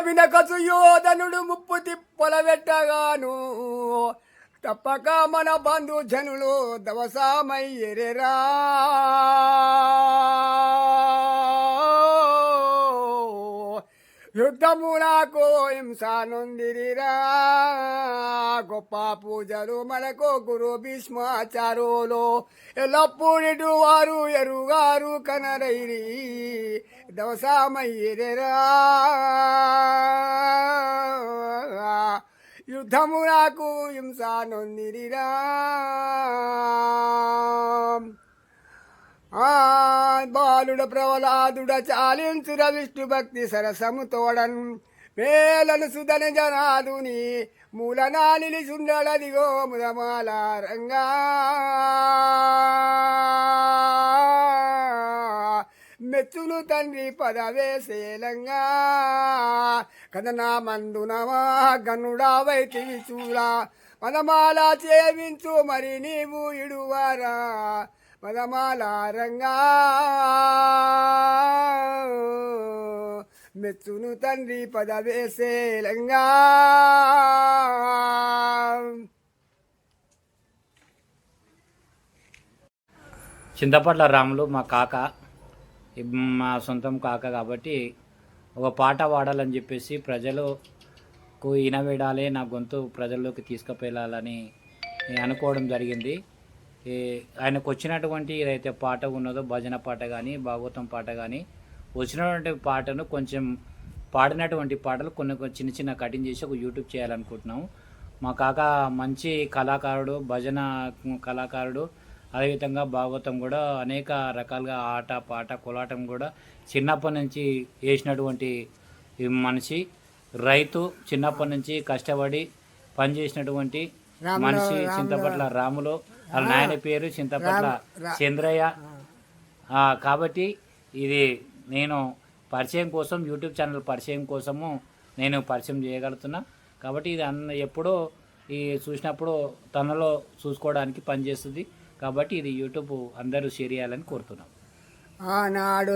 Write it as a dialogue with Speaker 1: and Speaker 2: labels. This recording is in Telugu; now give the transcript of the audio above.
Speaker 1: వినకసు యోధనుడు ముప్పు తిప్పల పెట్టగాను తప్పక మన బంధు జనులు దవసామయ్యెరెరా యుద్ధము నాకు హింస నొందిరిరా గొప్ప పూజలు మనకు గురు భీష్మాచారులు ఎల్లప్పుడిటు వారు ఎరుగారు కనరైరి దవసామయ్యెరెరా యుద్ధము నాకు హింస నొందిరిరా బాలుడ ప్రవలాదుడ చాలించుర విష్ణు భక్తి సరసము తోడన్ మేలను సుధన జనాదుని మూలనా నిలిచుండలదిగో ముదమాల రంగా మెచ్చును తండ్రి పదవేసేలంగా కదనా మందునమా గనుడా వైతివి చూడా పదమాల చేవించు మరి నీవు ఇడువారా పదమాల రంగా మెచ్చును తండ్రి పదవేసేలంగా
Speaker 2: చింతపట్ల రాములు మా కాక, మా సొంతం కాక కాబట్టి ఒక పాట పాడాలని చెప్పేసి ప్రజలకు వినవేడాలి, నా గొంతు ప్రజల్లోకి తీసుకుపోయాలని అనుకోవడం జరిగింది. ఆయనకు వచ్చినటువంటి ఏదైతే పాట ఉన్నదో భజన పాట కానీ భాగవతం పాట కానీ వచ్చినటువంటి పాటను కొంచెం పాడినటువంటి పాటలు కొన్ని చిన్న చిన్న కటింగ్ చేసి ఒక యూట్యూబ్ చేయాలనుకుంటున్నాము. మా కాక మంచి కళాకారుడు, భజన కళాకారుడు, అదేవిధంగా భాగవతం కూడా అనేక రకాలుగా ఆట పాట కోలాటం కూడా చిన్నప్పటి నుంచి వేసినటువంటి మనిషి, రైతు, చిన్నప్పటి నుంచి కష్టపడి పనిచేసినటువంటి మనిషి చింతపట్ల రాములు. వాళ్ళ నాయన పేరు చింతపట్ల చంద్రయ్య. కాబట్టి ఇది నేను పరిచయం కోసం, యూట్యూబ్ ఛానల్ పరిచయం కోసము నేను పరిచయం చేయగలుగుతున్నా. కాబట్టి ఇది ఎప్పుడో చూసినప్పుడు తనలో చూసుకోవడానికి పనిచేస్తుంది. కాబట్టి ఇది యూట్యూబ్ అందరూ షేర్ చేయాలని కోరుతున్నాం.
Speaker 1: ఆనాడు